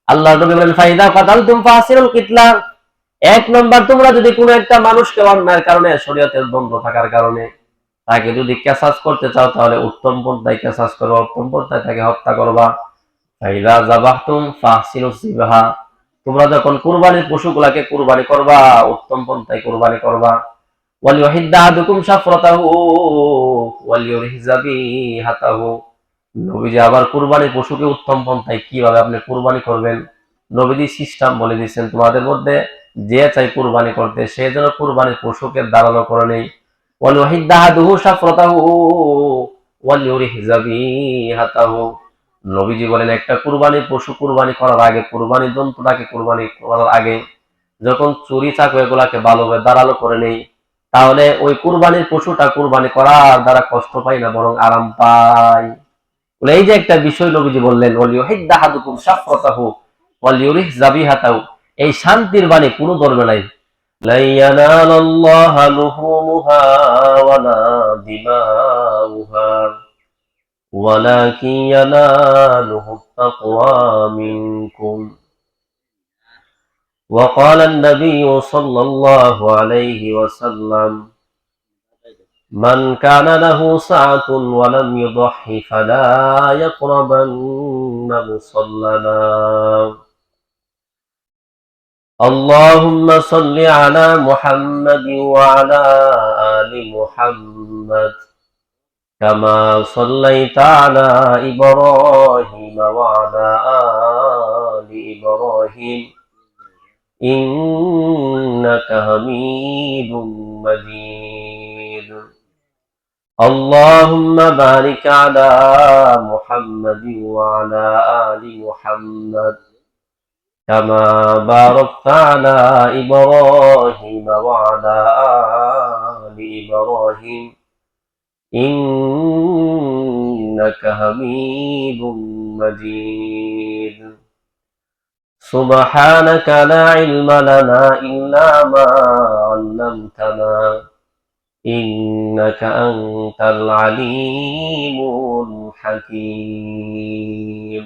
আল্লাহ নবী বলেন ফাইদা কাতালতুম ফাসিরুল কিতলা, এক নম্বর তোমরা যদি কোনো একটা মানুষকে অন্যায়ের কারণে, শরীয়তের দ্বন্দ্ব থাকার কারণে তাকে যদি কেসাস করতে চাও, তাহলে উত্তম পন্থায় কেসাস করবা, উত্তম পন্থায় তাকে হত্যা করবা। ফাইদা যাবাহতুম ফাহসিনুস যিবহা, তোমরা যখন কুরবানির পশুগুলাকে কুরবানি করবা, উত্তম পন্থায় কুরবানি করবা। ওয়ালিউহিদ্দা আহাদুকুম শাফরাতাহু ওয়ালিউরিহি যাবিহাতাহু, নবীজি আবার কুরবানির পশুকে উত্তম পন্থায় কিভাবে আপনি কুরবানি করবেন, নবীজি সিস্টেম বলে দিয়েছেন, তোমাদের মধ্যে যে চাই কুরবানি করতে সে যেন কুরবানির পশুকে দাঁড়ানো করে নেই। ওয়ালিউহিদ্দা আহাদুহু শাফরাতাহু ওয়ালিউরিহি যাবিহাতাহু, নবীজি বলেন একটা কুরবানির পশু কুরবানি করার আগে, কুরবানির জন্তুটাকে কুরবানি করার আগে যখন চুরি চাকু এগুলাকে ভালোভাবে দাঁড়ালো করে নেই, তাহলে ওই কুরবানির পশুটা কুরবানি করার দ্বারা কষ্ট পাই না, বরং আরাম পায়। এই যে একটা বিষয় নবীজি বললেন, ওয়ালিউহিদ্দা আহাদুকুম শাফরাতাহু ওয়ালিউরিহি যাবিহাতাহু, এই শান্তির বাণী কোনো ধর্মে নাই। লা ইয়ানালাল্লাহা লুহুমুহা ওয়ালা দিমাউহা ওয়ালাকিন ইয়ানালুহুত তাকওয়া মিনকুম। وقال النبي صلى الله عليه وسلم من كان له سعة ولم يضحي فلا يقربن مصلنا اللهم صل على محمد وعلى آل محمد كما صليت على إبراهيم وعلى آل إبراهيم إنك حميد مجيد اللهم بارك على محمد وعلى آل محمد كما باركت على إبراهيم وعلى آل إبراهيم إنك حميد مجيد سبحانك لا علم لنا إلا ما علمتنا إنك أنت العليم الحكيم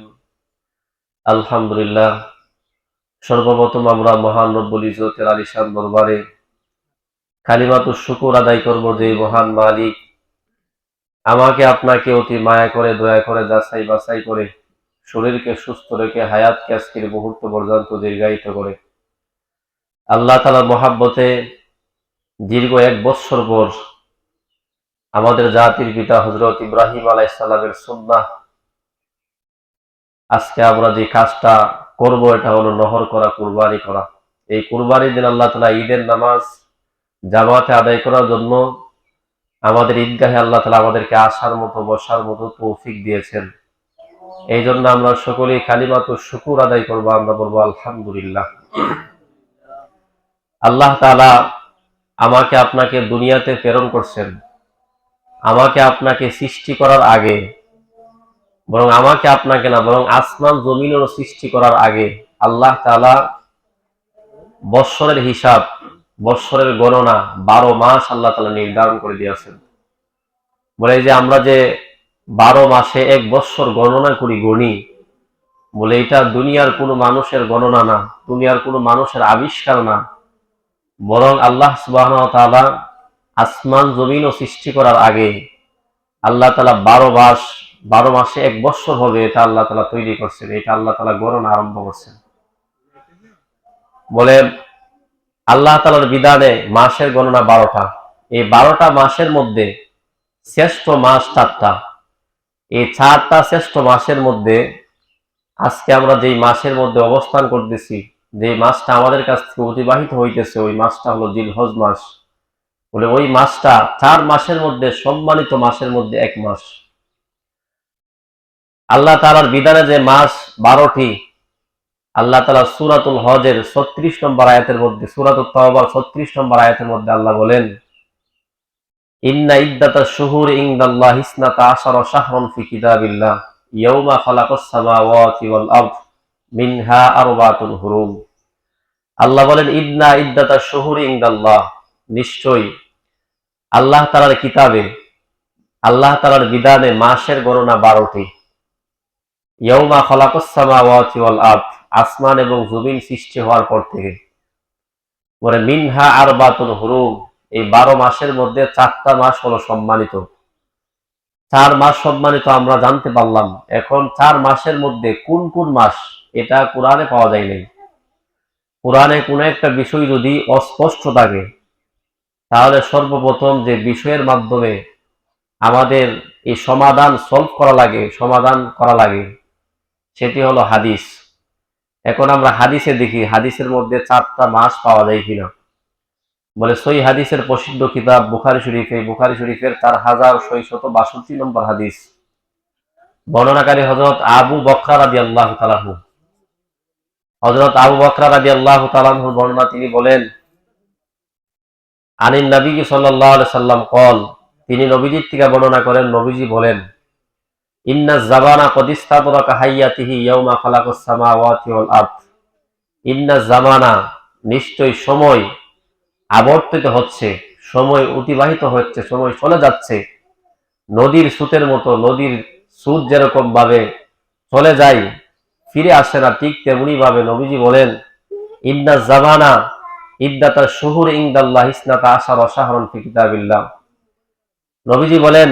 আলহামদুলিল্লাহ। সর্বপ্রথম আমরা মহান রব্বুল ইজ্জতের আলিশান দরবারে কালিমাতুশ শুকর আদায় করব, যে মহান মালিক আমাকে আপনাকে অতি মায়া করে দয়া করে যাচাই বাছাই করে শরীরকে সুস্থ রেখে হায়াতকে আজকের মুহূর্ত পর্যন্ত দীর্ঘায়িত করে আল্লাহ তাআলার মহাব্বতে দীর্ঘ 1 বছর পর আমাদের জাতির পিতা হযরত ইব্রাহিম আলাইহিস সালামের সুন্নাহ আজকে আমরা যে কাজটা করব, এটা হলো নহর করা, কুরবানি করা। এই কুরবানির দিন আল্লাহ তাআলা ঈদের নামাজ জামাতে আদায় করার জন্য আমাদের ঈদগাহে আল্লাহ তাআলা আমাদেরকে আসার মতো বসার মতো তৌফিক দিয়েছেন। এই জন্য আমরা সকলেই কালিমাতুশ শুকর আদায় করব, আমরা বলবো আলহামদুলিল্লাহ। আল্লাহ তাআলা আমাকে আপনাকে দুনিয়াতে প্রেরণ করছেন, আমাকে আপনাকে সৃষ্টি করার আগে, বরং আমাকে আপনাকে না, বরং আসমান জমিনেরও সৃষ্টি করার আগে আল্লাহ তাআলা বৎসরের হিসাব, বৎসরের গণনা 12 মাস আল্লাহ তাআলা নির্ধারণ করে দিয়েছেন। বলে যে আমরা যে 12 মাসে 1 বৎসর গণনা করি, গণি, বলে এটা দুনিয়ার কোনো মানুষের গণনা না, দুনিয়ার কোনো মানুষের আবিষ্কার না, বরং আল্লাহ সুবহানাহু ওয়া তাআলা আসমান জমিনও সৃষ্টি করার আগে আল্লাহ তাআলা 12 মাসে 1 বৎসর হবে, এটা আল্লাহ তাআলা তৈরি করছেন, এটা আল্লাহ তাআলা গণনা আরম্ভ করছেন। বলে আল্লাহ তাআলার বিধানে মাসের গণনা 12টা। এই 12টা মাসের মধ্যে শ্রেষ্ঠ মাস 4টা। এই 4টা শ্রেষ্ঠ মাসের মধ্যে আজকে আমরা যেই মাসের মধ্যে অবস্থান করতেছি, যে মাসটা আমাদের কাছ থেকে অতিবাহিত হইতেছে, ওই মাসটা হলো জিলহজ মাস। বলে ওই মাসটা 4 মাসের মধ্যে সম্মানিত মাসের মধ্যে 1 মাস। আল্লাহ তাআলার বিধানে যে মাস 12টি, আল্লাহ তাআলা সূরাতুল হজের 36 নম্বর আয়াতের মধ্যে, সূরাতুত তাওবার 36 নম্বর আয়াতের মধ্যে আল্লাহ বলেন, ইন্না ইদ্দাতাশ শুহুরি ইনদাল্লাহি 12 শাহরান ফি কিতাবিল্লাহ ইয়াওমা খালাকাস সামাওয়াতি ওয়াল আরদ মিনহা আরবাতুন হুরুম। আল্লাহ বলেন ইন্না ইদ্দাতাশ শুহুরি ইনদাল্লাহ, নিশ্চয়ই আল্লাহ তাআলার কিতাবে, আল্লাহ তাআলার বিধানে মাসের গণনা 12টি। ইয়াওমা খালাকাস সামাওয়াতি ওয়াল আরদ, আসমান এবং জমিন সৃষ্টি হওয়ার পর থেকে। বলে মিনহা আরবাতুল হুরুম, এই 12 মাসের মধ্যে 4টা মাস হলো সম্মানিত। 4 মাস সম্মানিত আমরা জানতে পারলাম। এখন 4 মাসের মধ্যে কোন কোন মাস, এটা কোরআনে পাওয়া যায় নাই। কোরআনে কোনো একটা বিষয় যদি অস্পষ্ট থাকে, তাহলে সর্বপ্রথম যে বিষয়ের মাধ্যমে আমাদের এই সমাধান করা লাগে সেটি হলো হাদিস। এখন আমরা হাদিসে দেখি হাদিসের মধ্যে 4টা মাস পাওয়া যায় কিনা। বলে সহিহ হাদিসের প্রসিদ্ধ কিতাব বুখারী শরীফ, এই বুখারী শরীফের 4662 নম্বর হাদিস, বর্ণনাকারী হযরত আবু বকর রাদিয়াল্লাহু তাআলা আনহু। হযরত আবু বকর রাদিয়াল্লাহু তাআলা আনহুর বর্ণনা, তিনি বলেন আনিন নবী সাল্লাল্লাহু আলাইহি সাল্লাম কল, তিনি নবীজির থেকে বর্ণনা করেন, নবীজি বলেন ইন্না জামানা কদ ইস্তাদরাকা হাইয়াতিহি ইয়াউমা খালাকাস সামাওয়াতি ওয়াল আরদ। ইন্না জামানা, নিশ্চয় সময় আবর্তিত হচ্ছে, সময় অতিবাহিত হচ্ছে, সময় চলে যাচ্ছে নদীর স্রোতের মতো। নদীর স্রোত যেরকম ভাবে চলে যায়, ফিরে আসে না, ঠিক তেমনি ভাবে নবীজি বলেন ইন্না জামানা ইদ্দাতা শুহুর ইনদাল্লাহ ইসনাতা আশারা শাহরান ফি কিতাবিল্লাহ। নবীজি বলেন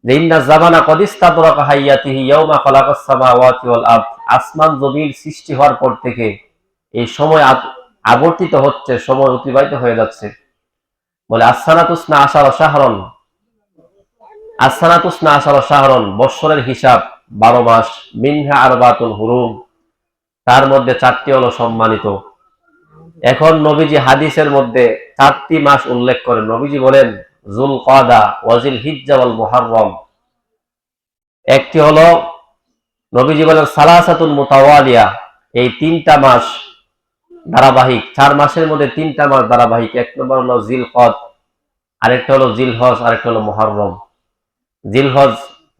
যে ইন্না জামানা কদ ইস্তাদরাকা হাইয়াতিহি ইয়াউমা খালাকাস সামাওয়াতি ওয়াল আরদ, আসমান জমিন সৃষ্টি হওয়ার পর থেকে এই সময় আবর্তিত হচ্ছে, সময় অতিবাহিত হয়ে যাচ্ছে। বলে আসসানাতুসনা আশারা শাহরান, আসসানাতুসনা আশারা শাহরান, বৎসরের হিসাব 12 মাস। মিনহা আরবাতুল হুরুম, তার মধ্যে 4টি হলো সম্মানিত। এখন নবীজি হাদিসের মধ্যে 4টি মাস উল্লেখ করেন। নবীজি বলেন যুলকাদা ওয়াজিল হিজ্জা ওয়াল মুহাররম। একটি হলো নবীজি বলেন সালাসাতুল মুতাওয়ালিয়া, এই 3টা মাস ধারাবাহিক। 4 মাসের মধ্যে 3টা মাস ধারাবাহিক। এক নম্বর হলো জিলকদ, আরেকটা হলো জিলহজ, আরেকটা হলো মুহররম।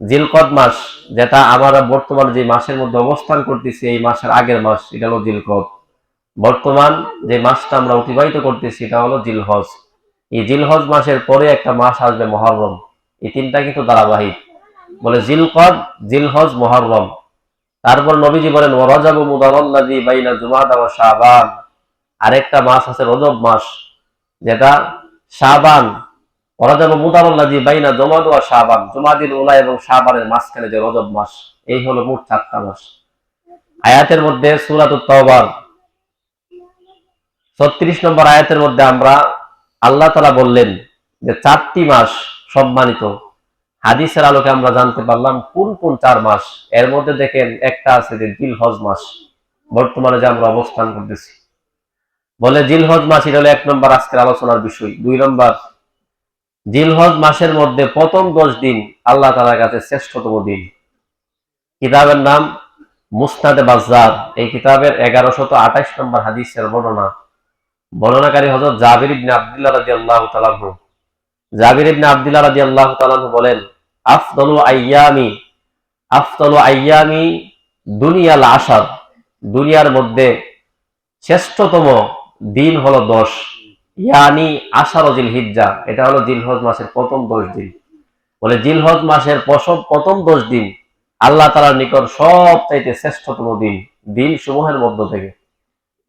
জিলকদ মাস, যেটা আমরা বর্তমানে যে মাসের মধ্যে অবস্থান করতেছি, এই মাসের আগের মাস, এটা হলো জিলকদ। বর্তমান যে মাসটা আমরা অতিবাহিত করতেছি এটা হলো জিলহজ। এই জিলহজ মাসের পরে একটা মাস আসবে মুহররম। এই 3টা কিন্তু ধারাবাহিক। বলে জিলকদ, জিলহজ, মুহররম। তারপর নবীজি বলেন ওয়া রজবু মুদারাল্লাযী বাইনা জুমাদা ওয়া শাবান, আরেকটা মাস আছে রজব মাস, যেটা শাবান। ওয়া রজবু মুদারাল্লাযী বাইনা জুমাদা ওয়া শাবান, জুমাদিল উলা এবং শাবানের মাঝখানে যে রজব মাস। এই হলো মোট 4টা মাস। আয়াতের মধ্যে সূরাতুত তাওবার 36 নম্বর আয়াতের মধ্যে আমরা আল্লাহ তাআলা বললেন যে 4টি মাস সম্মানিত। হাদিসের আলোকে আমরা জানতে পারলাম কোন কোন 4 মাস। এর মধ্যে দেখেন একটা আছে যে জিলহজ মাস, বর্তমানে যে আমরা অবস্থান করতেছি। বলে জিলহজ মাস, এটা হলো 1 নম্বর আজকের আলোচনার বিষয়। 2 নম্বর, জিলহজ মাসের মধ্যে প্রথম 10 দিন আল্লাহ তাআলার কাছে শ্রেষ্ঠতম দিন। কিতাবের নাম মুসনাদে বাজ্জার, এই কিতাবের 1128 নম্বর হাদিসের বর্ণনা। বর্ণনাকারী হযরত জাবির ইবনে আব্দুল্লাহ রাদিয়াল্লাহু তাআলা আনহু। জাবির ইবনে আব্দুল্লাহ রাদিয়াল্লাহু তাআলা আনহু বলেন আফদালু আইয়ামি দুনিয়াল আশার, দুনিয়ার মধ্যে শ্রেষ্ঠতম দিন হলো 10, ইয়ানি আশারু জিলহিজ্জা, এটা হলো জিলহজ মাসের প্রথম 10 দিন। বলে জিলহজ মাসের প্রথম 10 দিন আল্লাহ তাআলার নিকট সবচাইতে শ্রেষ্ঠতম দিন, দিন সমূহের মধ্য থেকে।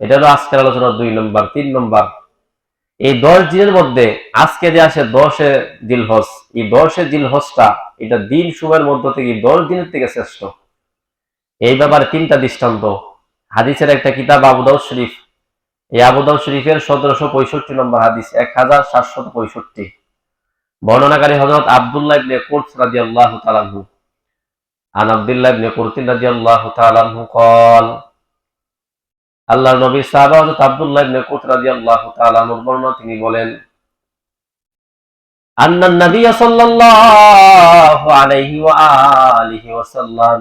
এটা হলো আজকের আলোচনার 2 নম্বর। 3 নম্বর, এই 10 দিনের মধ্যে আজকে যে আসে 10-এ জিলহজ, এই 10-এ জিলহজটা এটা দিন সমূহের মধ্য থেকে 10 দিনের থেকে শ্রেষ্ঠ। এই ব্যাপারে 3টা দৃষ্টান্ত। হাদিসের একটা কিতাব আবু দাউদ শরীফ, এই আবু দাউদ শরীফের 1765 নম্বর হাদিস, 1765। বর্ণনাকারী হযরত আব্দুল্লাহ ইবনে কুরত রাদিয়াল্লাহু তাআলা আনহু। আন আব্দুল্লাহ ইবনে কুরত রাদিয়াল্লাহু তাআলা আনহু قال, আল্লাহর নবী সাহাবা হযরত আব্দুল্লাহ ইবনে কুরত রাদিয়াল্লাহু তাআলা আনহুর বর্ণনা, তিনি বলেন আন্নান নবী সাল্লাল্লাহু আলাইহি ওয়া আলিহি ওয়াসাল্লাম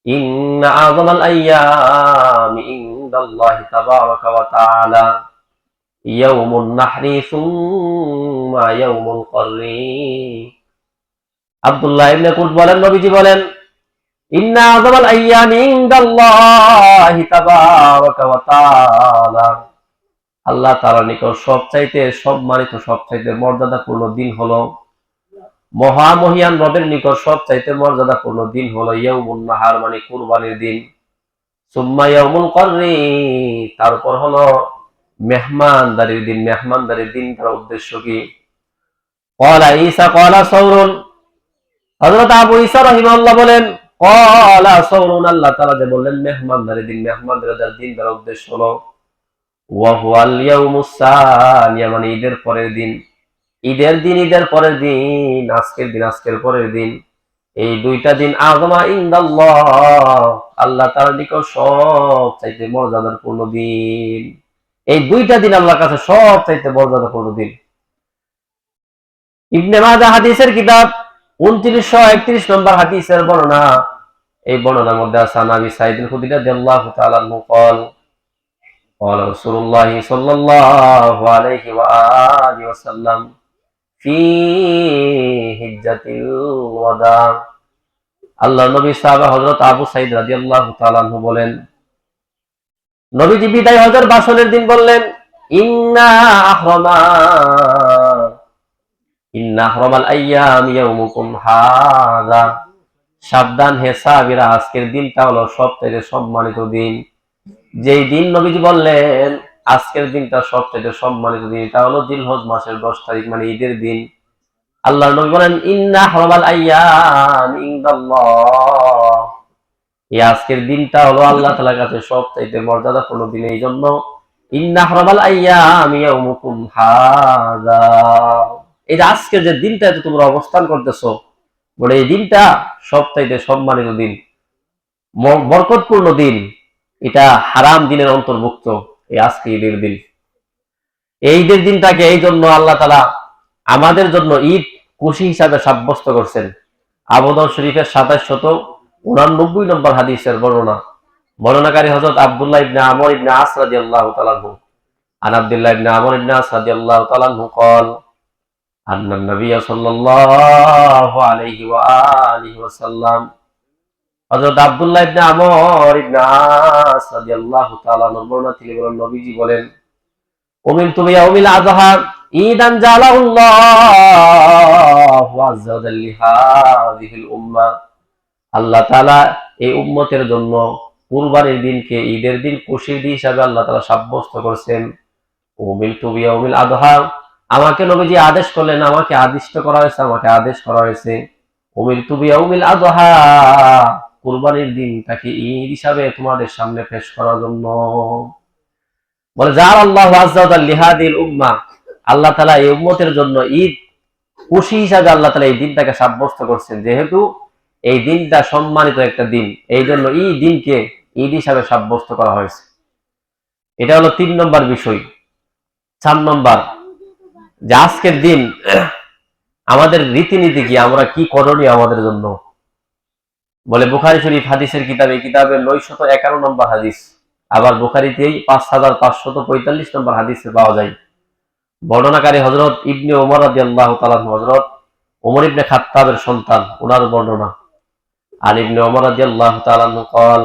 ইন্না আযমাল আইয়ামি ইনদাল্লাহি তাবারাকা ওয়া তাআলা ইয়াউমুন নাহরি সুম্মা ইয়াউমুল কররি। আব্দুল্লাহ ইবনে কুরত বলেন, নবীজি বলেন ইন্না আযমাল আইয়ামি ইনদাল্লাহি তাবারাকা ওয়া তাআলা, আল্লাহ তাআলার নিকট সবচাইতে সম্মানিত, সবচাইতে মর্যাদাপূর্ণ দিন হলো, মহামহিয়ান রবের নিকট সবচাইতে মর্যাদাপূর্ণ দিন হলো ইয়াউমুন নাহার, মানে কুরবানির দিন। সুম্মা ইয়াউমুল কররি, তারপর হলো মেহমানদারির দিন। মেহমানদারির দিন তার উদ্দেশ্য কি? ক্বালা ঈসা ক্বালা সাওরুন, হযরত আবু ঈসা রাহিমাহুল্লাহ বলেন ক্বালা সাওরুন, আল্লাহ তাআলা যে বললেন মেহমানদারির দিন, মেহমানদারির দিন তার উদ্দেশ্য হলো ওয়া হুয়াল ইয়াউমুস সানিয়া, মানে ঈদের পরের দিন। ঈদের দিন, ঈদের পরের দিন, আজকের দিন, আজকের পরের দিন, এই দুইটা দিন আযমা ইনদাল্লাহ, আল্লাহ তাআলার নিকট সবচাইতে মর্যাদাপূর্ণ দিন। এই দুইটা দিন আল্লাহর কাছে সবচাইতে মর্যাদাপূর্ণ দিন। ইবনে মাজাহ হাদিসের কিতাব 2931 নম্বর হাদিসের বর্ণনা। এই বর্ণনার মধ্যে আছে নবী সাঈদ আল-খুদরি রাদিয়াল্লাহু তাআলা আনহু قال قال رسول الله صلى الله عليه وآله وسلم في حجة الوداع, আল্লাহর নবী সাহাবা হযরত আবু সাঈদ রাদিয়াল্লাহু তাআলা আনহু বলেন, নবীজি বিদায় হজের ভাষণের দিন বললেন, ইন্না আহরামাল আইয়াম ইয়াউমুকুম হাযা, সাবধান হে সাহাবীরা, আজকের দিনটা হলো সবচেয়ে সম্মানিত দিন। যেই দিন নবীজি বললেন আজকের দিনটা সবচেয়ে সম্মানিত দিন, এটা হলো জিলহজ মাসের 10 তারিখ, মানে ঈদের দিন। আল্লাহর নবী বলেন ইন্না আহরামাল আইয়াম ইনদাল্লাহ, এই আজকের দিনটা হলো আল্লাহ তাআলার কাছে সবচেয়ে মর্যাদাপূর্ণ দিন। এই জন্য ইন্না আহরামাল আইয়াম ইয়াউমুকুম হাযা, এই যে আজকের যে দিনটাতে তোমরা অবস্থান করতেছো, বলে এই দিনটা সবচাইতে সম্মানিত দিন, বরকতপূর্ণ দিন, এটা হারাম দিনের অন্তর্ভুক্ত এই আজকে ঈদের দিন। এই ঈদের দিনটাকে এই জন্য আল্লাহ তাআলা আমাদের জন্য ঈদ খুশি হিসাবে সাব্যস্ত করছেন। আবু দাউদ শরীফের 2789 নম্বর হাদিসের বর্ণনা, বর্ণনাকারী হযরত আব্দুল্লাহ ইবনে আমর ইবনে আস রাদিয়াল্লাহু তাআলা আনহু, আন আব্দুল্লাহ ইবনে আমর ইবনে আস রাদিয়াল্লাহু তাআলা আনহু قال أن النبي صلى الله عليه وآله وسلم, হযরত আব্দুল্লাহ ইবনে আমর ইবনে আস রাদিয়াল্লাহু তাআলা আনহু বর্ণনা থেকে বলেন, নবীজি বলেন উমিরতু বিয়াউমিল আযহা ঈদান জালাল্লাহু আযজা ওয়া জাল্লা লিহাযিহিল উম্মাহ, আল্লাহ তাআলা এই উম্মতের জন্য কুরবানির দিনকে ঈদের দিন খুশির দিন হিসাবে আল্লাহ তাআলা সাব্যস্ত করেছেন। উমিরতু বিয়াউমিল আযহা, আমাকে নবীজি আদেশ করলেন, আমাকে আদিষ্ট করা হয়েছে, আমাকে আদেশ করা হয়েছে উমিরতু বিয়াউমিল আযহা, কুরবানির দিনটাকে ঈদ হিসাবে তোমাদের সামনে পেশ করার জন্য। বলে যার আল্লাহু আযজা ওয়া জাল্লা লিহাযিহিল উম্মাহ, আল্লাহ তাআলা এই উম্মতের জন্য ঈদ খুশি হিসাবে আল্লাহ তাআলা এই দিনটাকে সাব্যস্ত করছেন। যেহেতু এই দিনটা সম্মানিত একটা দিন, এই জন্য এই দিনকে ঈদ হিসাবে সাব্যস্ত করা হয়েছে। এটা হলো 3 নম্বর বিষয়। 4 নম্বর, যে আজকের দিন আমাদের রীতিনীতি কি, আমরা কি করণীয় আমাদের জন্য। বলে বুখারী শরীফ হাদিসের কিতাবে, কিতাবের 951 নম্বর হাদিস, আবার বুখারীতেই 5545 নম্বর হাদিসে পাওয়া যায়। বর্ণনাকারী হযরত ইবনে ওমর রাদিয়াল্লাহু তাআলা, হযরত ওমর ইবনে খাত্তাবের সন্তান, ওনার বর্ণনা। আর ইবনে ওমর রাদিয়াল্লাহু তাআলা قال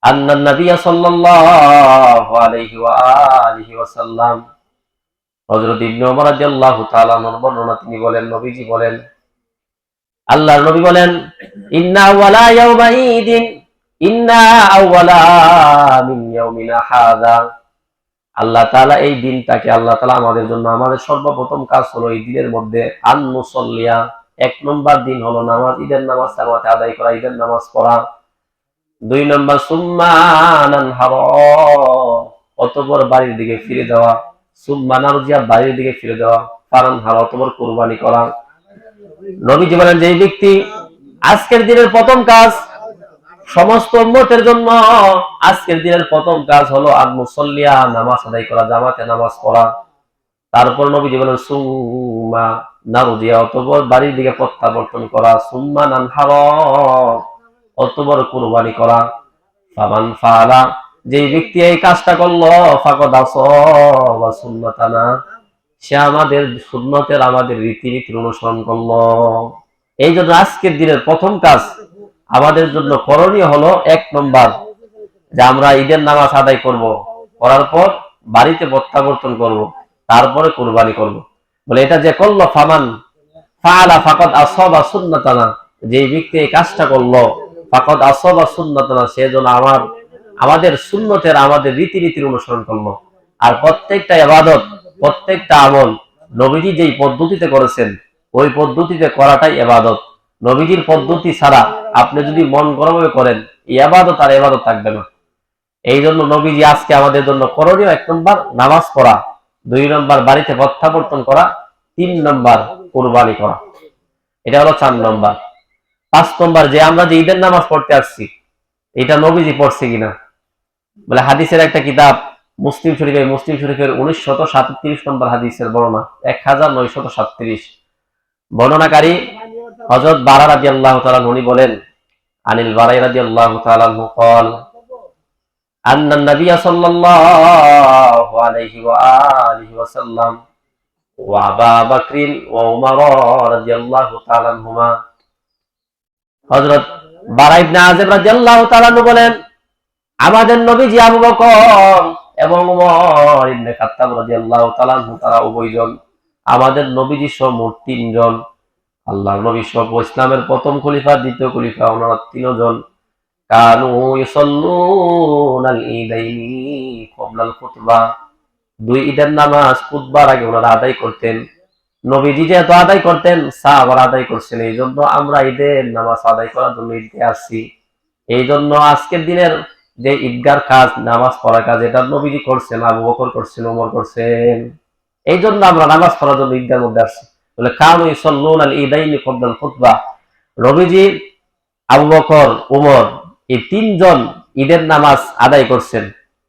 أن النبي صلى الله عليه وآله وسلم, হযরত ইবনে ওমর রাদিয়াল্লাহু তাআলা বর্ণনা, তিনি বলেন, নবীজি বলেন, আল্লাহর নবী বলেন ইন্না আওয়ালা ইয়াউমা ঈদিন ইন্না আওয়ালা মিন ইয়াউমিনা হাযা, আল্লাহ তাআলা এই দিনটাকে, আল্লাহ তাআলা আমাদের জন্য, আমাদের সর্বপ্রথম কাজ হলো এই দিনের মধ্যে আন নুসাল্লিয়া, 1 নম্বর দিন হলো নামাজ, ঈদের নামাজ জামাতে আদায় করা, ঈদের নামাজ পড়া। 2 নম্বর সুম্মা নানহার, অতঃপর বাড়ির দিকে ফিরে যাওয়া, সুম্মা নারজিয়া, বাড়ির দিকে ফিরে যাওয়া, ফারানহার, অতঃপর কুরবানি করা। নবীজি বলেন যে ব্যক্তি আজকের দিনের প্রথম কাজ, সমস্ত উম্মতের জন্য আজকের দিনের প্রথম কাজ হলো আন মুসাল্লিয়া, নামাজ আদায় করা, জামাতে নামাজ পড়া। তারপর নবীজি বলেন সুম্মা নারজিয়া, অতঃপর বাড়ির দিকে প্রত্যাবর্তন করা, সুম্মা নানহার, অতঃপর কুরবানি করা। ফামান ফাআলা, যে ব্যক্তি এই কাজটা করলো, ফাকাদ আসাবা সুন্নাতানা, সে আমাদের সুন্নতের, আমাদের রীতিনীতির অনুসরণ করলো। এই জন্য আজকের দিনের প্রথম কাজ আমাদের জন্য করণীয় হলো 1 নম্বর, যে আমরা ঈদের নামাজ আদায় করব, করার পর বাড়িতে প্রত্যাবর্তন করব, তারপরে কুরবানি করব। বলে এটা যে করলো, ফামান ফাআলা ফাকাদ আসাবা সুন্নাতানা, যে ব্যক্তি এই কাজটা করলো, ফাকাদ আসাবা সুন্নাতানা, সে যেন আমার আমাদের সুন্নতের আমাদের রীতিনীতির অনুসরণ করলো। আর প্রত্যেকটা ইবাদত প্রত্যেকটা আমল নবীজি যেই পদ্ধতিতে করেছেন ওই পদ্ধতিতে করাটাই ইবাদত। নবীজির পদ্ধতি ছাড়া আপনি যদি মন গড়াভাবে করেন ইবাদত আর ইবাদত থাকবে না। এই জন্য নবীজি আজকে আমাদের জন্য করণীয় 1 নম্বর নামাজ পড়া, 2 নম্বর বাড়িতে প্রত্যাবর্তন করা, 3 নম্বর কুরবানি করা। এটা হলো 4 নম্বর। 5 নম্বর যে আমরা যে ঈদের নামাজ পড়তে আসছি এটা নবীজি পড়ছে কিনা। বলে হাদিসের একটা কিতাব মুসলিম শরীফের 1937 নম্বর হাদিসের বর্ণনা 1937 বর্ণনাকারী হযরত বারা রাদিয়াল্লাহু তাআলা উনি বলেন আনিল বারা রাদিয়াল্লাহু তাআলা قال أن النبي صلى الله عليه وآله وسلم وأبا بكر وعمر رضي الله تعالى عنهما হযরত বারা ইবনে আযিব রাদিয়াল্লাহু তাআলা বলেন আমাদের নবীজি আবু বকর এবং উমর ইবনে খাত্তাব রাদিয়াল্লাহু তাআলা তারা উভয়জন আমাদের নবীজি সহ মোট 3 জন, আল্লাহর নবী সহ ইসলামের প্রথম খলিফা দ্বিতীয় খলিফা ওনারা 3 জন কানু ইসাল্লুনাল ঈদাইনি ক্বাবলাল খুতবা 2 ঈদের নামাজ খুতবার আগে ওনারা আদায় করতেন। নবীজি যেহেতু আদায় করতেন সাহাবারা আদায় করছেন, এই জন্য আমরা ঈদের নামাজ আদায় করার জন্য ঈদে আসছি। এই জন্য আজকের দিনের যে ঈদগার কাজ নামাজ পড়ার কাজ এটা নবীজি করছেন, আবু বকর করছেন, ওমর করছেন। এই জন্য আমরা নামাজ পড়ার জন্য ঈদগার মধ্যে আসছি। বলে কানু ইসাল্লুনাল ঈদাইনি ক্বাবলাল খুতবা নবীজি আবু বকর ওমর এই 3 জন ঈদের নামাজ আদায় করছেন,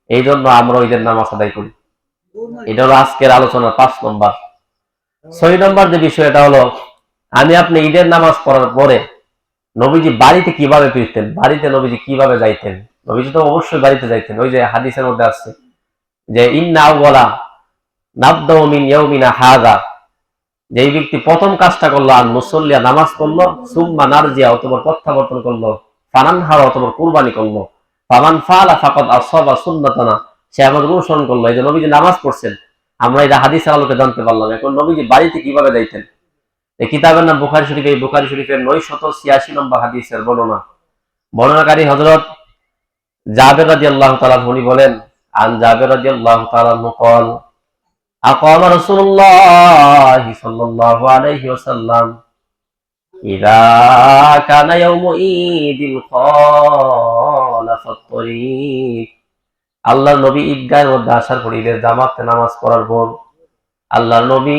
এই জন্য আমরা ঈদের নামাজ আদায় করি। এটা হলো আজকের আলোচনার 5 নম্বর। 6 নম্বর যে বিষয় এটা হলো আমি আপনি ঈদের নামাজ পড়ার পরে নবীজি বাড়িতে কিভাবে ফিরতেন, বাড়িতে নবীজি কিভাবে যাইতেন। নবীজি তো অবশ্যই বাড়িতে যাইতেন। ওই যে হাদিসের মধ্যে আসছে যে ইন্না আউওয়ালা নাবদাউ মিন ইয়াউমিনা হাযা যেই ব্যক্তি প্রথম কাজটা করলো আর মুসল্লিয়া নামাজ পড়লো সুম্মা নারজিয়া অথবা প্রত্যাবর্তন করলো ফানানহার অথবা কুরবানি করলো ফামান ফাআলা ফাকাদ আসাবা সুন্নাতানা সে আমাদের অনুসরণ করলো। এই যে নবীজি নামাজ পড়ছেন আমরা এটা হাদিসের আলোকে জানতে পারলাম। এখন নবীজি বাড়িতে কিভাবে যাইতেন এই কিতাবের নাম বুখারী শরীফ। এই বুখারী শরীফের 986 নম্বর হাদিসের বর্ণনা। বর্ণনাকারী হযরত জাবের রাদিয়াল্লাহু তাআলা উনি বলেন আন জাবের রাদিয়াল্লাহু তাআলা قال أقام رسول الله صلى الله عليه وسلم إذا كان يوم عيد خالف الطريق আল্লাহর নবী ঈদগাহের মধ্যে আসার পর ঈদের জামাতে নামাজ পড়ার পর আল্লাহর নবী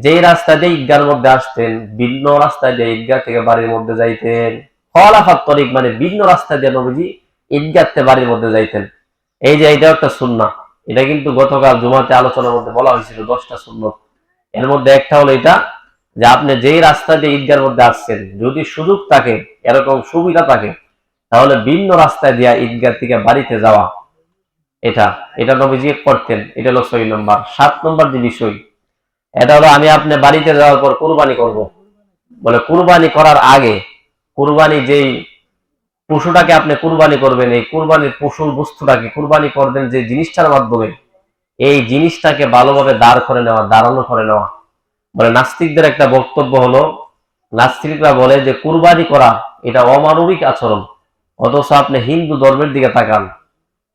যেই রাস্তা দিয়ে ঈদগাহের মধ্যে আসতেন ভিন্ন রাস্তা দিয়ে ঈদগাহ থেকে বাড়ির মধ্যে যাইতেন। খলাফাত তরিক মানে ভিন্ন রাস্তা দিয়ে নবীজি ঈদগাহ থেকে বাড়ির মধ্যে যাইতেন। এই যে এটা একটা সুন্নাহ। এটা কিন্তু গতকাল জুমাতে আলোচনার মধ্যে বলা হয়েছিল 10টা সুন্নত। এর মধ্যে একটা হলো এটা যে আপনি যেই রাস্তা দিয়ে ঈদগাহের মধ্যে আসছেন যদি সুযোগ থাকে এরকম সুবিধা থাকে তাহলে ভিন্ন রাস্তায় দিয়া ঈদগাহ থেকে বাড়িতে যাওয়া এটা নবীজি করতেন। এটা হলো 6 নম্বর। 7 নম্বর যে বিষয় এটা হলো আমি আপনি বাড়িতে যাওয়ার পর কুরবানি করব। বলে কুরবানি করার আগে কুরবানি যেই পশুটাকে আপনি কুরবানি করবেন এই কুরবানির পশুর বস্তুটাকে কুরবানি করবেন যে জিনিসটার মাধ্যমে এই জিনিসটাকে ভালোভাবে দাঁড় করে নেওয়া দাঁড়ানো করে নেওয়া। বলে নাস্তিকদের একটা বক্তব্য হলো নাস্তিকরা বলে যে কুরবানি করা এটা অমানবিক আচরণ, অথচ আপনি হিন্দু ধর্মের দিকে তাকান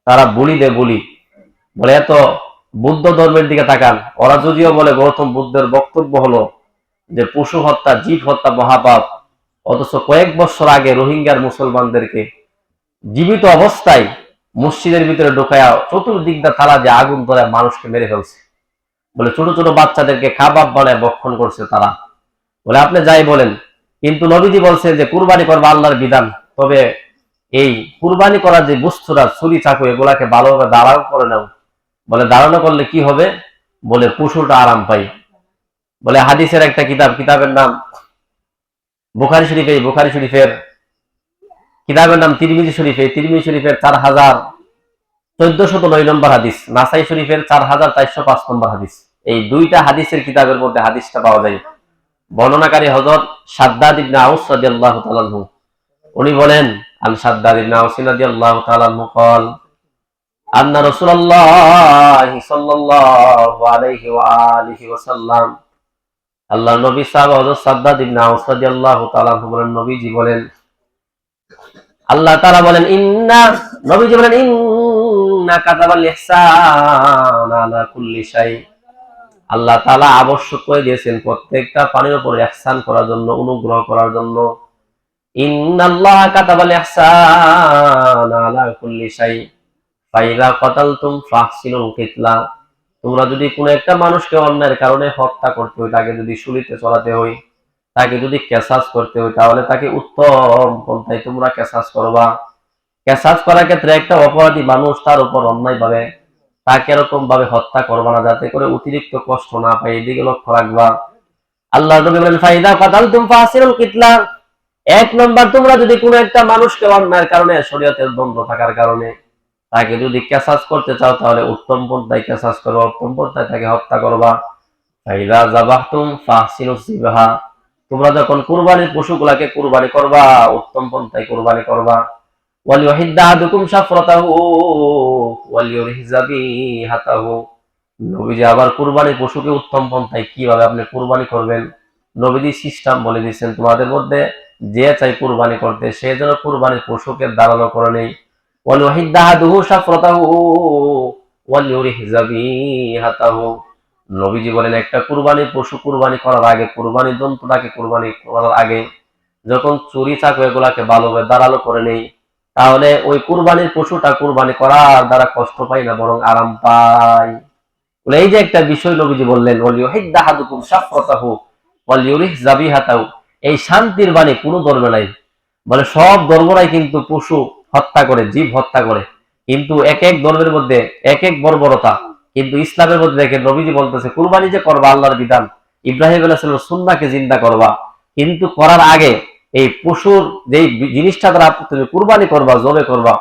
তারা বলি দে বলি বলে এত বুদ্ধ ধর্মের দিকে তাকান ওরা যদিও বলে গৌতম বুদ্ধের বক্তব্য হলো যে পশু হত্যা জীব হত্যা মহাপাপ, অথচ কয়েক বছর আগে রোহিঙ্গার মুসলমানদেরকে জীবিত অবস্থায় মসজিদের ভিতরে ঢোকায়া চতুর্দিক দিয়ে তালা দিয়ে আগুন ধরে মানুষকে মেরে ফেলছে। বলে ছোট ছোট বাচ্চাদেরকে কাবাব বানায় ভক্ষণ করছে তারা। বলে আপনি যাই বলেন কিন্তু নবীজি বলছে যে কুরবানি করবা আল্লাহর বিধান, তবে এই কুরবানি করার যে বস্তুরা ছুরি চাকু এগুলাকে ভালোভাবে দাঁড়ানো করে নাও। বলে দাঁড়ানো করলে কি হবে, বলে পশুটা আরাম পাই। বলে হাদিসের একটা কিতাবের নাম বুখারী শরীফ। এই বুখারী শরীফের কিতাবের নাম তিরমিজি শরীফ। এই তিরমিজি শরীফের 4109 নম্বর হাদিস, নাসাই শরীফের 4405 নম্বর হাদিস। এই 2টা হাদিসের কিতাবের মধ্যে হাদিসটা পাওয়া যায়। বর্ণনাকারী হযরত শাদ্দাদ ইবনে আউস রাদিয়াল্লাহু তাআলা আনহু উনি বলেন আন শাদ্দাদ ইবনে আউস রাদিয়াল্লাহু তাআলা আনহু قال আন্না রাসূলুল্লাহ সাল্লাল্লাহু আলাইহি ওয়া আলিহি ওয়াসাল্লাম আল্লাহর নবী সাহাবা হযরত শাদ্দাদ ইবনে আউস রাদিয়াল্লাহু তাআলা আনহু বলেন নবীজি বলেন আল্লাহ তাআলা বলেন নবীজি বলেন ইন্না কাতাবাল ইহসানা আলা কুল্লি শাই। আল্লাহ তাআলা আবশ্যক করে দিয়েছেন প্রত্যেকটা প্রাণীর উপর ইহসান করার জন্য, অনুগ্রহ করার জন্য। ইন্নাল্লাহা কাতাবাল ইহসানা আলা কুল্লি শাই ফাইযা কাতালতুম ফাহসিনুল কিতলা। তোমরা যদি কোনো একটা মানুষকে অন্যায়ের কারণে হত্যা করতে হয়, তাকে যদি শুলিতে চড়াতে হয়, তাকে যদি কেসাস করতে হয়, তাহলে তাকে উত্তম পন্থায় তোমরা কেসাস করবা। কেসাস করার ক্ষেত্রে একটা অপরাধী মানুষ তার উপর অন্যায় ভাবে তাকে এরকম ভাবে হত্যা করবা না, যাতে করে অতিরিক্ত কষ্ট না পায়, এদিকে লক্ষ্য রাখবা। আল্লাহ নবী বলেন ফাইদা কাতালতুম ফাসিরুল কিতলা। এক নম্বর, তোমরা যদি কোনো একটা মানুষকে অন্যায়ের কারণে, শরীয়তের দ্বন্দ্ব থাকার কারণে তাকে যদি কেসাস করতে চাও, তাহলে উত্তম পন্থায় কেসাস করবা, উত্তম পন্থায় তাকে হত্যা করবা। ফাইদা যাবাহতুম ফাহসিনুস সিবাহা। তোমরা যখন কুরবানির পশুগুলাকে কুরবানি করবা, উত্তম পন্থায় কুরবানি করবা। ওয়ালিউহিদ্দা আহাদুকুম শাফরাতাহু ওয়ালিউরিহি যাবিহাতাহু। নবীজি আবার কুরবানির পশুকে উত্তম পন্থায় কিভাবে আপনি কুরবানি করবেন, নবীজি সিস্টেম বলে দিয়েছেন। তোমাদের মধ্যে যে চাই কুরবানি করতে, সে যেন কুরবানির পশুকে দাঁড়ানো করে নেই। ওয়ালিউহিদ্দা আহাদুহু শাফরাতাহু ওয়ালিউরিহি যাবিহাতাহু। নবীজি বলেন একটা কুরবানির পশু কুরবানি করার আগে, কুরবানির জন্তুটাকে কুরবানি করার আগে যখন চুরি চাকু এগুলাকে ভালোভাবে দাঁড়ালো করে নেই, তাহলে ওই কুরবানির পশুটা কুরবানি করার দ্বারা কষ্ট পায় না, বরং আরাম পায়। বলে এই যে একটা বিষয় নবীজি বললেন, ওয়ালিউহিদ্দা আহাদুকুম শাফরাতাহু ওয়ালিউরিহি যাবিহাতাহু। এই শান্তির বাণী কোনো ধর্মে নাই। বলে সব ধর্মরাই কিন্তু পশু হত্যা করে, জীব হত্যা করে, কিন্তু এক এক ধর্মের মধ্যে এক এক বর্বরতা। কিন্তু ইসলামের মধ্যে দেখেন নবীজি বলতেছে কুরবানি যে করবা আল্লাহর বিধান, ইব্রাহিম আলাইহিস সালামের সুন্নাহকে জিন্দা করবা, কিন্তু করার আগে এই পশুর যে জিনিসটা দ্বারা তুমি কুরবানি করবা, জবে করবা,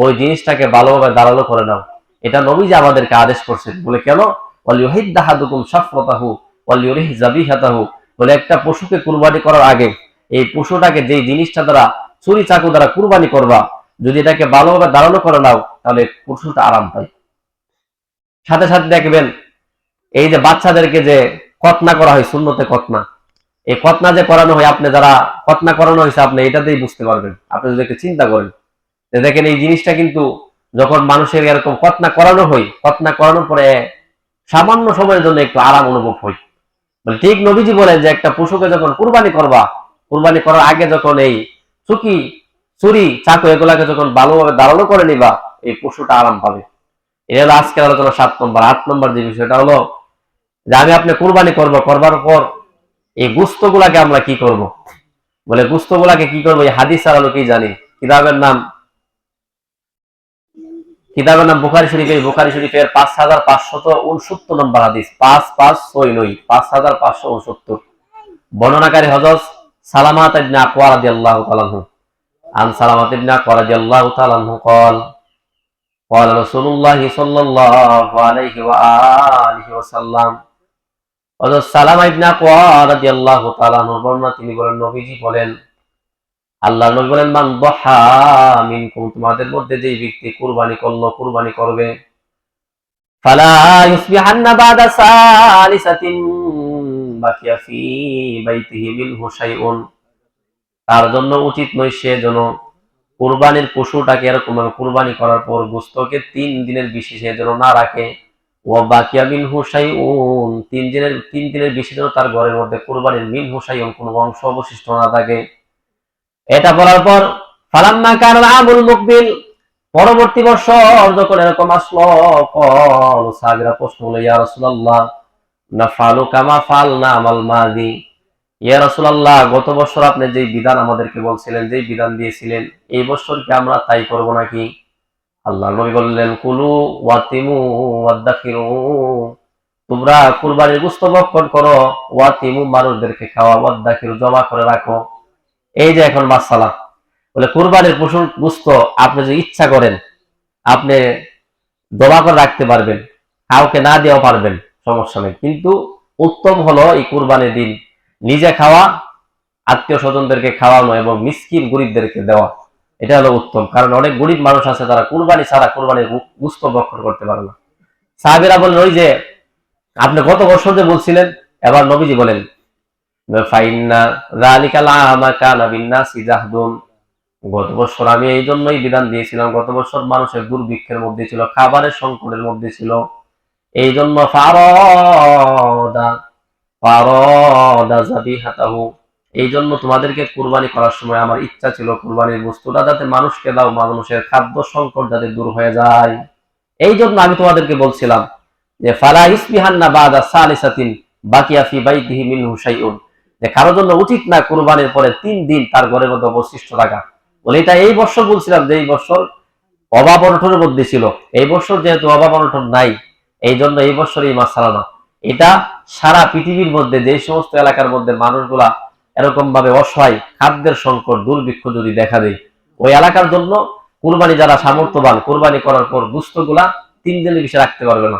ওই জিনিসটাকে ভালোভাবে দাঁড়ালো করে নাও। এটা নবীজি আমাদেরকে আদেশ করছেন। বলে কেন? ওয়ালিউহিদ্দা আহাদুকুম শাফরাতাহু ওয়ালিউরিহি যাবিহাতাহু। বলে একটা পশুকে কুরবানি করার আগে এই পশুটাকে যে জিনিসটা দ্বারা, ছুরি চাকু দ্বারা কুরবানি করবা, যদি এটাকে ভালোভাবে দাঁড়ানো করে নাও, তাহলে পশুটা আরাম পায়। সাথে সাথে দেখবেন এই যে বাচ্চাদেরকে যে খতনা করা হয়, সুন্নতে খতনা, এই খতনা যে করানো হয়, আপনি যারা খতনা করানো হয়েছে আপনি এটাতেই বুঝতে পারবেন। আপনি যদি একটু চিন্তা করেন যে দেখেন এই জিনিসটা কিন্তু যখন মানুষের এরকম খতনা করানো হয়, খতনা করানোর পরে সামান্য সময়ের জন্য একটু আরাম অনুভব হয়। মানে ঠিক নবীজি বলেন যে একটা পশুকে যখন কুরবানি করবা, কুরবানি করার আগে যখন এই চুকি ছুরি চাকু এগুলাকে যখন ভালোভাবে দাঁড়ানো করে নিবা, এই পশুটা আরাম পাবে। এটা হলো আজকের আলোচনা 7 নম্বর। 8 নম্বর যে বিষয়টা হলো যে আমি আপনি কুরবানি করবো, করবার পর এই গুস্ত গুলাকে আমরা কি করব? বলে গুস্ত গুলাকে কি করবো এই হাদিস আর লোকেই জানি। কিতাবের নাম বুখারী শরীফ। এই বুখারী শরীফের 5569 নম্বর হাদিস, 5569 5569। বর্ণনাকারী হযরত সালামাত ইবনে আকওয়া রাদিয়াল্লাহু তাআলা আনহু। আন সালামাত ইবনে আকওয়া রাদিয়াল্লাহু তাআলা আনহু قال قال رسول الله صلى الله عليه وآله وسلم। হযরত সালামা ইবনে আকওয়া রাদিয়াল্লাহু তাআলা আনহু বর্ণনা, তিনি বলেন নবীজি বলেন, আল্লাহর নবী বলেন মান দহা মিনকুম, তোমাদের মধ্যে যেই ব্যক্তি কুরবানি করলো, কুরবানি করবে, ফালা ইউসবিহান্না বাদা সালিসাতিন বাকিয়া ফি বাইতিহি মিনহু শাইউন। তার জন্য উচিত নয় সে যেন কুরবানির পশুটাকে এরকম ভাবে কুরবানি করার পর গোশতকে 3 দিনের বেশি সে যেন না রাখে। ওয়া বাকিয়া মিনহু শাইউন, 3 দিনের বেশি যেন তার ঘরের মধ্যে কুরবানির মিনহু শাইউন কোনো অংশ অবশিষ্ট না থাকে। এটা বলার পর ফালাম্মা কানাল আমুল মুকবিল, পরবর্তী বছর যখন এরকম আসলো, কল সাহাবীরা প্রশ্ন হলো ইয়া রাসূলুল্লাহ নাফালু কামা ফালনা আমাল মাদি। ইয়া রাসূলুল্লাহ গত বছর আপনি যেই বিধান আমাদেরকে বলছিলেন, যেই বিধান দিয়েছিলেন, এই বছর কি আমরা তাই করব নাকি? আল্লাহর নবী বললেন কুলু ওয়াতিমু ওয়াদাখিরু, তোমরা কুরবানির গোশত ভক্ষণ করো, ওয়াতিমু মানুষদেরকে খাওয়া, ওয়াদাখিরু জমা করে রাখো। এই যে এখন মাসালা, বলে কুরবানির পশুর গোশত আপনি যদি ইচ্ছা করেন আপনি জমা করে রাখতে পারবেন, কাউকে না দিয়েও পারবেন, সমস্যা নেই। কিন্তু উত্তম হলো এই কুরবানির দিন নিজে খাওয়া, আত্মীয় স্বজনদেরকে খাওয়ানো এবং মিসকিন গরিবদেরকে দেওয়া, এটা হলো উত্তম। কারণ অনেক গরিব মানুষ আছে তারা কুরবানি ছাড়া কুরবানির গোশত ভক্ষণ করতে পারে না। সাহাবীরা বলেন ওই যে আপনি গত বছর যে বলছিলেন, এবার নবীজি বলেন ফাইন্না যালিকাল আমা কানা বিন্নাসি জাহদুন গত বছর আমি এই জন্যই বিধান দিয়েছিলাম, গত বছর মানুষের দুর্ভিক্ষের মধ্যে ছিল, খাবারের সংকটের মধ্যে ছিল, এই জন্য ফারাদা ফারাদা যাবিহাতাহু, এই জন্য তোমাদেরকে কুরবানি করার সময় আমার ইচ্ছা ছিল কুরবানির বস্তুটা যাতে মানুষকে দাও, মানুষের খাদ্য সংকট যাতে দূর হয়ে যায়। এই জন্য আমি তোমাদেরকে বলছিলাম যে ফালা ইসবিহান্না বাদা সালিসাতিন বাকিয়া ফি বাইতিহি মিনহু শাইউন, যে কারোর জন্য উচিত না কুরবানির পরে 3 দিন তার ঘরের মধ্যে অবশিষ্ট থাকা। বলে এটা এই বছর বলছিলাম যে এই বছর অভাব অনটনের মধ্যে ছিল, এই বছর যেহেতু অভাব অনটন নাই, এই জন্য এই বছর এই মাসালা না। এটা সারা পৃথিবীর মধ্যে যে সমস্ত এলাকার মধ্যে মানুষগুলা এরকম ভাবে অসহায়, খাদ্যের সংকট দুর্ভিক্ষ যদি দেখা দেয়, ওই এলাকার জন্য কুরবানি যারা সামর্থ্যবান, কুরবানি করার পর গুস্তগুলা 3 দিনের বেশি রাখতে পারবে না।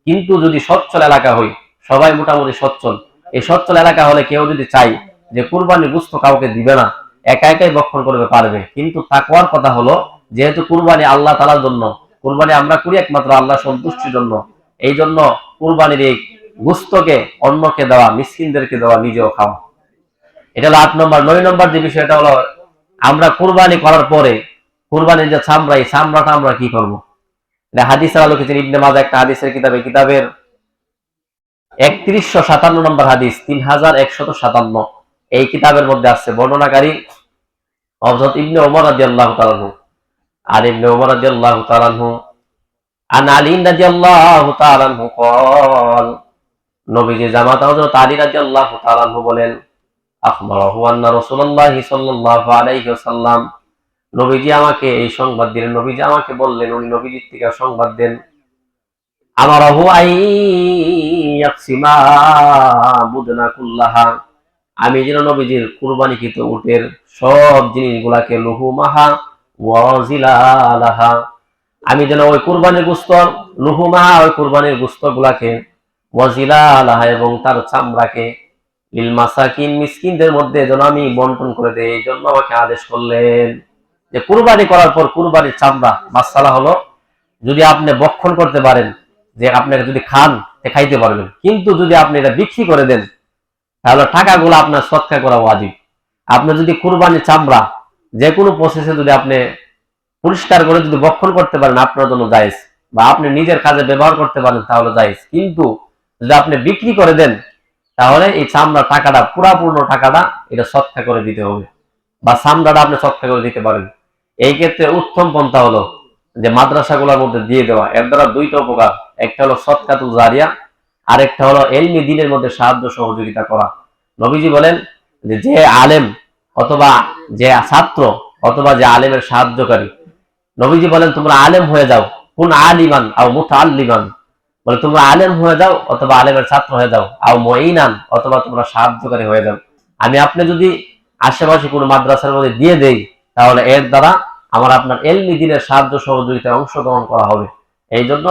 কিন্তু যদি সচ্ছল এলাকা হয়, সবাই মোটামুটি সচ্ছল, এই সচ্ছল এলাকা হলে কেউ যদি চাই যে কুরবানি গুস্ত কাউকে দিবে না, একা একাই ভক্ষণ করবে, পারবে। কিন্তু তাকওয়ার কথা হলো, যেহেতু কুরবানি আল্লাহ তাআলার জন্য, কুরবানি আমরা করি একমাত্র আল্লাহ সন্তুষ্টির জন্য, এই জন্য কুরবানির এই গুস্তকে অন্যকে দেওয়া, মিসকিনদেরকে দেওয়া, নিজেও খাওয়া। এটা হলো 8 নম্বর। 9 নম্বর যে বিষয়টা হলো, আমরা কুরবানি করার পরে কুরবানির যে চামড়া, এই চামড়াটা আমরা কি করব? এটা হাদিসের আলোকে ইবনে মাজাহ একটা হাদিসের কিতাবের 3157 নম্বর হাদিস, 3157, এই কিতাবের মধ্যে আছে বর্ণনাকারী হযরত ইবনে ওমর রাদিয়াল্লাহু তাআলা আনহু। আর ইবনে ওমর রাদিয়াল্লাহু তাআলা আনহু আন আলী রাদিয়াল্লাহু তাআলা আনহু قال, নবীজি জামাত হযরত আলী রাদিয়াল্লাহু তাআলা আনহু বলেন, আখবারাহু আন্না রাসূলুল্লাহ সাল্লাল্লাহু আলাইহি ওয়াসাল্লাম, নবীজি আমাকে এই সংবাদ দিলেন, নবীজি আমাকে বললেন, উনি নবীজির থেকে সংবাদ দেন, আমারাহু আইয়াকসিমা বুদনা কুল্লাহা, আমি যেন নবীজির কুরবানিকৃত উটের সব জিনিসগুলাকে লুহুমাহা ওয়া জিলালাহা, আমি যেন ওই কুরবানির গোশত, লুহুমাহা ওই কুরবানির গোশতগুলাকে, ওয়া জিলালাহা এবং তার চামড়াকে, লিল মাসাকিন মিসকিনদের মধ্যে যেন আমি বন্টন করে দেই, এই জন্য আমাকে আদেশ করলেন। যে কুরবানি করার পর কুরবানির চামড়া, মাসালা হলো যদি আপনি ভক্ষণ করতে পারেন, যে আপনাকে যদি খান খাইতে পারবেন, কিন্তু যদি আপনি এটা বিক্রি করে দেন তাহলে টাকাগুলো আপনার সৎকার করা ওয়াজিব। আপনি যদি কুরবানির চামড়া যে কোনো প্রসেসে যদি আপনি পরিষ্কার করে যদি ভক্ষণ করতে পারেন, আপনার জন্য জায়েজ, বা আপনি নিজের কাজে ব্যবহার করতে পারেন তাহলে জায়েজ। কিন্তু যদি আপনি বিক্রি করে দেন তাহলে এই চামড়া টাকাটা, পুরাপূর্ণ টাকাটা এটা সৎকার করে দিতে হবে, বা চামড়াটা আপনি সৎকার করে দিতে পারেন। এই ক্ষেত্রে উত্তম পন্থা হলো যে মাদ্রাসাগুলোর মধ্যে দিয়ে দেওয়া। এর দ্বারা দুইটা উপকার, একটা হলো সদকাতুল জারিয়া, আর একটা হলো ইলমি দ্বীনের মধ্যে সাহায্য সহযোগিতা করা। নবীজি বলেন যে যে আলেম অথবা যে ছাত্র অথবা যে আলেমের সাহায্যকারী, নবীজি বলেন তোমরা আলেম হয়ে যাও, কোন আলিমান আও মুতাআল্লিমান, বলে তোমরা আলেম হয়ে যাও অথবা আলেমের ছাত্র হয়ে যাও, আও মুঈনান অথবা তোমরা সাহায্যকারী হয়ে যাও। আমি আপনি যদি আশেপাশে কোনো মাদ্রাসার মধ্যে দিয়ে দেই তাহলে এর দ্বারা আমার আপনার ইলমি দ্বীনের সাহায্য সহযোগিতায় অংশগ্রহণ করা হবে, এই জন্য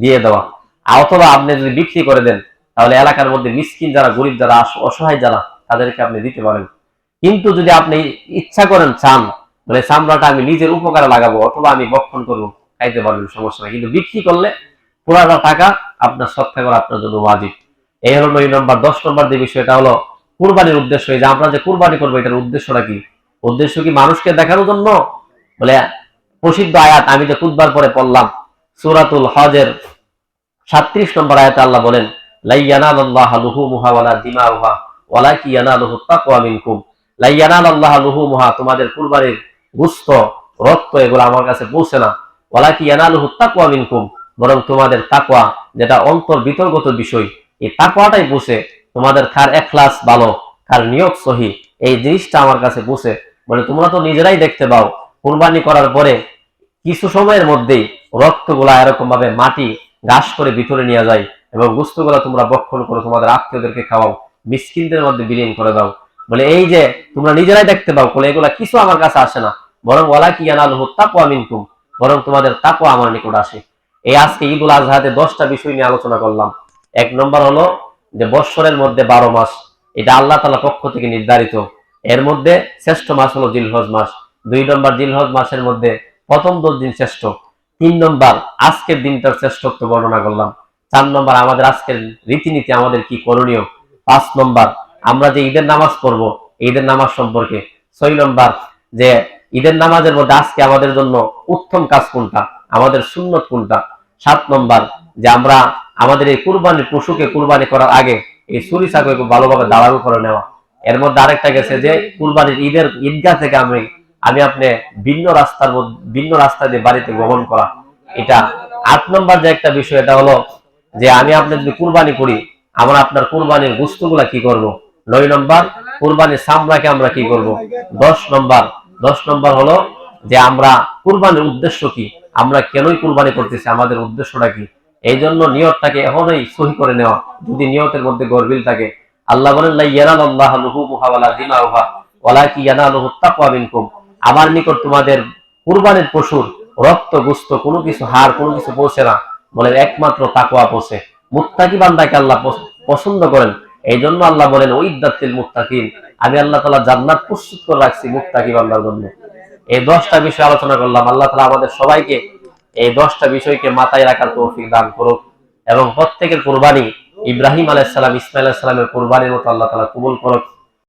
দিয়ে দেওয়া। অথবা আপনি যদি বিক্রি করে দেন তাহলে এলাকার মধ্যে মিসকিন যারা, গরিব যারা, অসহায় যারা, তাদেরকে আপনি দিতে পারেন। কিন্তু যদি আপনি ইচ্ছা করেন, চান বলে চামড়াটা আমি নিজের উপকারে লাগাবো অথবা আমি ভক্ষণ করবো, খাইতে পারবেন, সমস্যা নাই। কিন্তু বিক্রি করলে পুরাটা টাকা আপনার সৎকার করা আপনার জন্য ওয়াজিব। এই হলো 9 নম্বর। 10 নম্বর যে বিষয়টা হলো কুরবানির উদ্দেশ্য, যে আমরা যে কুরবানি করবো এটার উদ্দেশ্যটা কি? উদ্দেশ্য কি মানুষকে দেখানোর জন্য? বলে প্রসিদ্ধ আয়াত আমি যে খুতবার পরে পড়লাম, সূরাতুল হজের 37 নম্বর আয়াতে আল্লাহ বলেন, লা ইয়ানালাল্লাহু লুহুমুহা ওয়ালা দিমাউহা ওয়ালাকিন ইয়ানালুহুত তাকওয়া মিনকুম, লা ইয়ানালাল্লাহু লুহুমুহা, তোমাদের কুরবানির গোশত, রক্ত এগুলো আমার কাছে পৌঁছে না, ওয়ালাকিন ইয়ানালুহুত তাকওয়া মিনকুম, বরং তোমাদের তাকওয়া, যেটা অন্তর বিতর্গত বিষয়, এই তাকওয়াটাই পৌঁছে। তোমাদের কার ইখলাস ভালো, কার নিয়ত সহি, এই জিনিসটা আমার কাছে পৌঁছে। বলে তোমরা তো নিজেরাই দেখতে পাও কুরবানি করার পরে কিছু সময়ের মধ্যেই রক্তগুলা এরকম ভাবে মাটি ঘাস করে ভিতরে নিয়ে যায়, এবং গোশতগুলা তোমরা ভক্ষণ করো, তোমাদের আত্মীয়দেরকে খাওয়াও, মিসকিনদের মধ্যে বিলীন করে দাও। বলে এই যে তোমরা নিজেরাই দেখতে পাও, বলে এগুলা কিছু আমার কাছে আসে না, বরং ওয়ালাকিন ইয়ানালুহুত তাকওয়া মিনকুম, বরং তোমাদের তাকওয়া আমার নিকট আসে। এই আজকে ঈদুল আজহাতে 10টা বিষয় নিয়ে আলোচনা করলাম। 1 নম্বর হলো যে বৎসরের মধ্যে 12 মাস, এটা আল্লাহ তাআলার পক্ষ থেকে নির্ধারিত। এর মধ্যে শ্রেষ্ঠ মাস হলো জিলহজ মাস। 2 নম্বর, জিলহজ মাসের মধ্যে প্রথম 10 দিন শ্রেষ্ঠ। 3 নম্বর, আজকের দিনটার শ্রেষ্ঠত্ব বর্ণনা করলাম। 4 নম্বর, আমাদের আজকের রীতিনীতি, আমাদের কি করণীয়। 5 নম্বর, আমরা যে ঈদের নামাজ পড়বো, ঈদের নামাজ সম্পর্কে। 6 নম্বর, যে ঈদের নামাজের মধ্যে আজকে আমাদের জন্য উত্তম কাজ কোনটা, আমাদের সুন্নত কোনটা। 7 নম্বর, যে আমরা আমাদের এই কুরবানির পশুকে কুরবানি করার আগে এই ছুরি চাকুকে ভালোভাবে দাঁড়ানো করে নেওয়া। এর মধ্যে আরেকটা গেছে যে কুরবানির ঈদের ঈদগাহ থেকে আমি আপনি ভিন্ন রাস্তা দিয়ে বাড়িতে গমন করা, এটা। 8 নম্বর যে একটা বিষয়, এটা হলো যে আমি আপনি যদি কুরবানি করি, আমরা আপনার কুরবানির গোশতগুলা কি করব। 9 নম্বর, কুরবানির চামড়াকে আমরা কি করব। 10 নম্বর হলো যে আমরা কুরবানির উদ্দেশ্য কি, আমরা কেনই কুরবানি করতেছি, আমাদের উদ্দেশ্যটা কি। এই জন্য নিয়তটাকে এখনই সহি করে নেওয়া, যদি নিয়তের মধ্যে গরমিল থাকে। আল্লাহ বলেন লা ইয়ানালাল্লাহু লুহুমুহা ওয়ালা দিমাউহা ওয়ালাকিন ইয়ানালুহুত তাকওয়া মিনকুম। আমার নিকট তোমাদের কুরবানির পশুর রক্ত গোশত কোনো কিছু, হাড় কোনো কিছু পৌঁছে না, বলেন একমাত্র তাকওয়া পৌঁছে। মুত্তাকি বান্দাকে আল্লাহ পছন্দ করেন। এই জন্য আল্লাহ বলেন ওইদাতিল মুত্তাকিন, আমি আল্লাহ তাআলা জান্নাত প্রস্তুত করে রাখছি মুত্তাকি বান্দার জন্য। এই 10টা বিষয় আলোচনা করলাম। আল্লাহ তাআলা আমাদের সবাইকে এই 10টা বিষয়কে মাথায় রাখার তৌফিক দান করুক, এবং প্রত্যেকের কুরবানি ইব্রাহিম আলাইহিস সালাম, ইসমাঈল আলাইহিস সালামের কুরবানির মতো আল্লাহ তাআলা কবুল করুক।